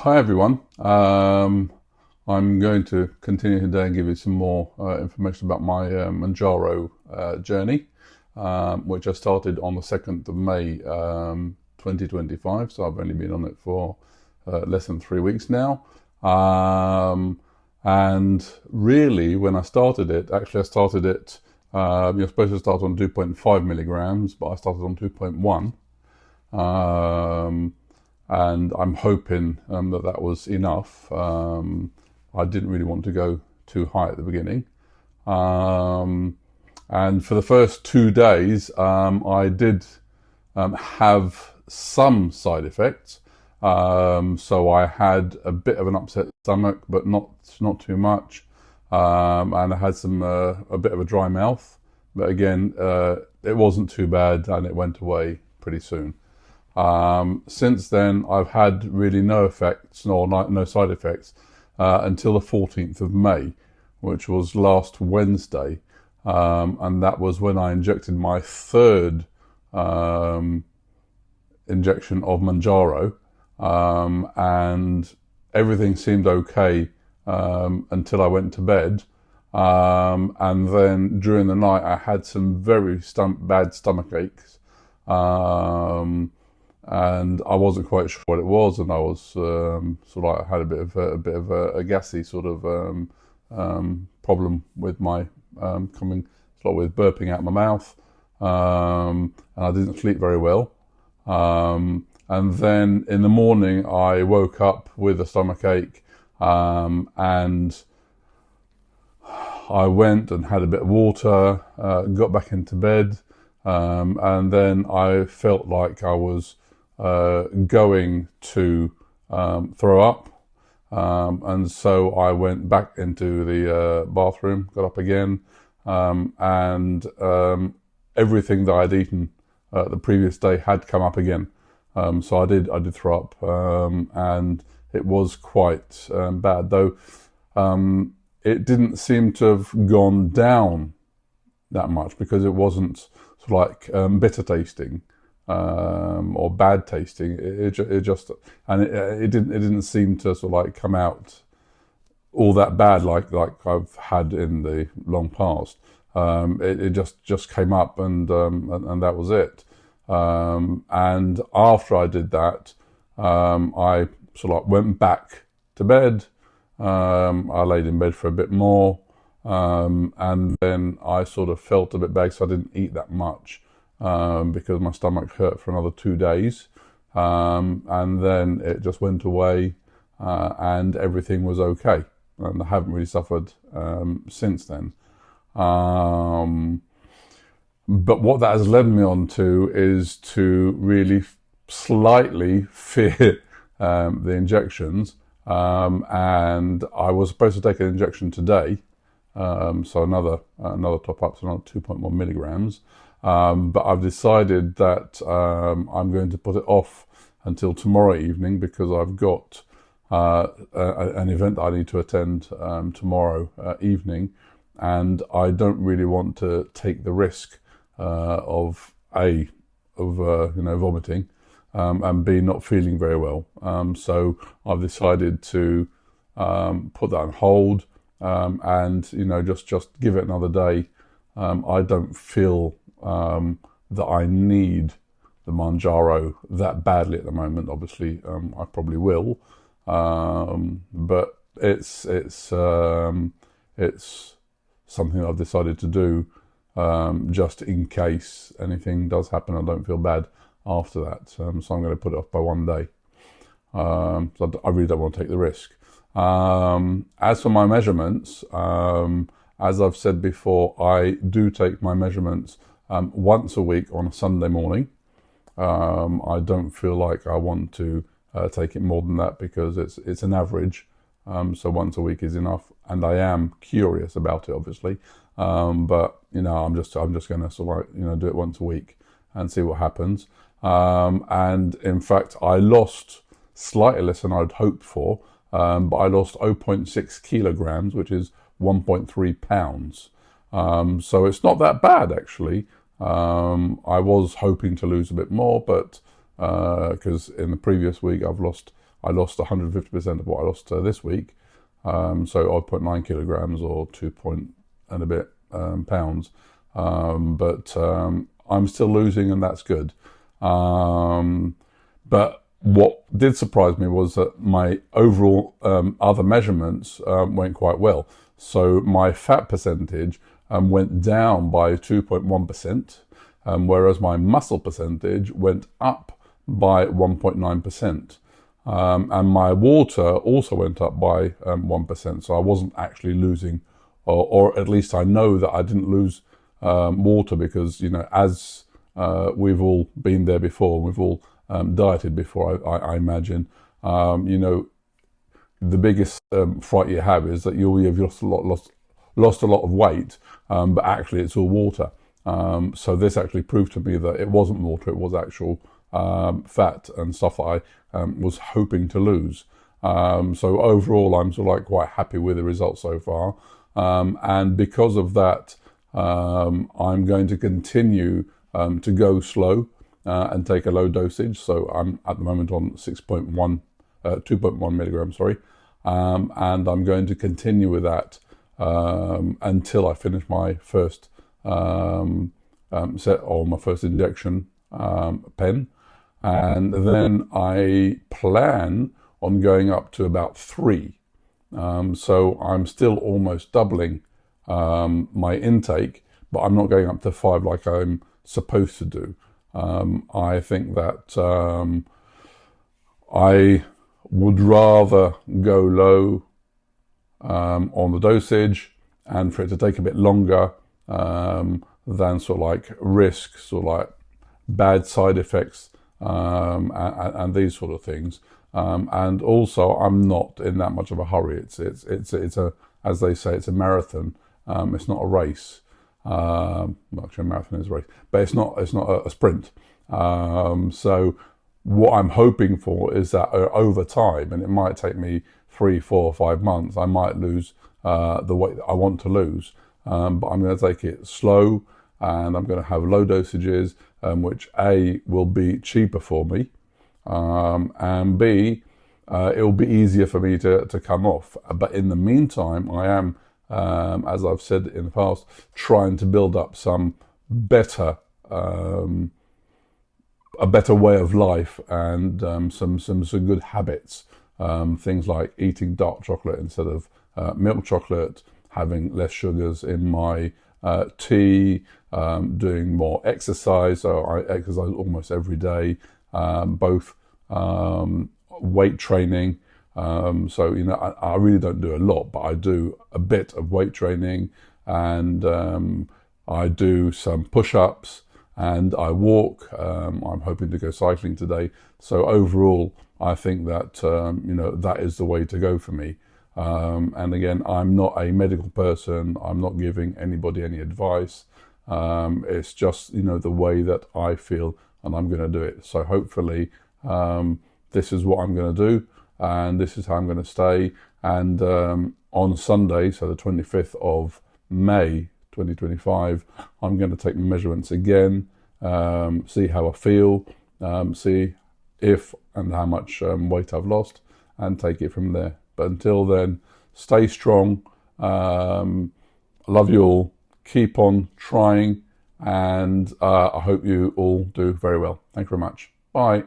Hi everyone. I'm going to continue today and give you some more information about my Mounjaro journey, which I started on the 2nd of May 2025. So I've only been on it for less than 3 weeks now. And really, when I started it, actually I started it, you're supposed to start on 2.5 milligrams, but I started on 2.1. And I'm hoping that was enough. I didn't really want to go too high at the beginning. And for the first 2 days, I did have some side effects. So I had a bit of an upset stomach, but not too much. And I had a bit of a dry mouth. But again, it wasn't too bad, and it went away pretty soon. Since then, I've had really no effects, no side effects, until the 14th of May, which was last Wednesday. And that was when I injected my third injection of Mounjaro. And everything seemed okay until I went to bed. And then during the night, I had some very bad stomach aches. And I wasn't quite sure what it was, and I was sort of like, I had a bit of a gassy sort of problem with my coming, sort of with burping out my mouth, and I didn't sleep very well. And then in the morning, I woke up with a stomach ache, and I went and had a bit of water, got back into bed, and then I felt like I was going to throw up, and so I went back into the bathroom, got up again, and everything that I'd eaten the previous day had come up again. So I did throw up, and it was quite bad, though. It didn't seem to have gone down that much because it wasn't sort of like bitter tasting. Or bad tasting. It just, and it didn't seem to sort of like come out all that bad like I've had in the long past. It just came up, and that was it. And after I did that, I sort of like went back to bed. I laid in bed for a bit more, and then I sort of felt a bit bad, so I didn't eat that much. Because my stomach hurt for another 2 days, and then it just went away, and everything was okay, and I haven't really suffered since then. But what that has led me on to is to really slightly fear the injections, and I was supposed to take an injection today, so another top up, so another 2.1 milligrams. But I've decided that I'm going to put it off until tomorrow evening, because I've got an event that I need to attend tomorrow evening, and I don't really want to take the risk of vomiting, and B, not feeling very well. So I've decided to put that on hold, and just give it another day. I don't feel that I need the Mounjaro that badly at the moment. Obviously, I probably will, but it's something I've decided to do, just in case anything does happen. I don't feel bad after that, so I'm going to put it off by 1 day. So I really don't want to take the risk. As for my measurements, as I've said before, I do take my measurements once a week on a Sunday morning. I don't feel like I want to take it more than that, because it's an average. So once a week is enough, and I am curious about it, obviously. But I'm just going to sort of do it once a week and see what happens. And in fact, I lost slightly less than I'd hoped for, but I lost 0.6 kilograms, which is 1.3 pounds. So it's not that bad, actually. I was hoping to lose a bit more, but because in the previous week I I lost 150% of what I lost this week. So 0.9 kilograms or 2 point and a bit pounds. But I'm still losing, and that's good. But what did surprise me was that my overall other measurements went quite well. So my fat percentage went down by 2.1%, whereas my muscle percentage went up by 1.9%. And my water also went up by 1%. So I wasn't actually losing, or at least I know that I didn't lose water, because, you know, as we've all been there before, we've all dieted before, I imagine. You know, the biggest fright you have is that you've lost a lot of weight, but actually it's all water. So this actually proved to me that it wasn't water, it was actual fat and stuff that I was hoping to lose. So overall, I'm sort of like quite happy with the results so far. And because of that, I'm going to continue to go slow and take a low dosage. So I'm at the moment on 2.1 milligrams, sorry. And I'm going to continue with that until I finish my first set, or my first injection pen. And then I plan on going up to about 3. So I'm still almost doubling my intake, but I'm not going up to 5 like I'm supposed to do. I think that I would rather go low on the dosage, and for it to take a bit longer than sort of like risk sort of like bad side effects and these sort of things. And also, I'm not in that much of a hurry. It's a, as they say, it's a marathon. It's not a race. Well, actually, a marathon is a race, but it's not a sprint. So what I'm hoping for is that over time, and it might take me 3, 4, 5 months, I might lose the weight that I want to lose. But I'm going to take it slow, and I'm going to have low dosages, which A, will be cheaper for me, and B, it will be easier for me to come off. But in the meantime, I am, as I've said in the past, trying to build up some better, a better way of life, and some good habits. Things like eating dark chocolate instead of milk chocolate, having less sugars in my tea, doing more exercise. So I exercise almost every day, both weight training. So, you know, I really don't do a lot, but I do a bit of weight training, and I do some push-ups, and I walk. I'm hoping to go cycling today. So overall, I think that, you know, that is the way to go for me. And again, I'm not a medical person. I'm not giving anybody any advice. It's just, you know, the way that I feel, and I'm going to do it. So hopefully, this is what I'm going to do, and this is how I'm going to stay. And on Sunday, so the 25th of May 2025, I'm going to take measurements again, see how I feel, see if and how much weight I've lost, and take it from there. But until then, stay strong. Love you all. Keep on trying, and I hope you all do very well. Thank you very much. Bye.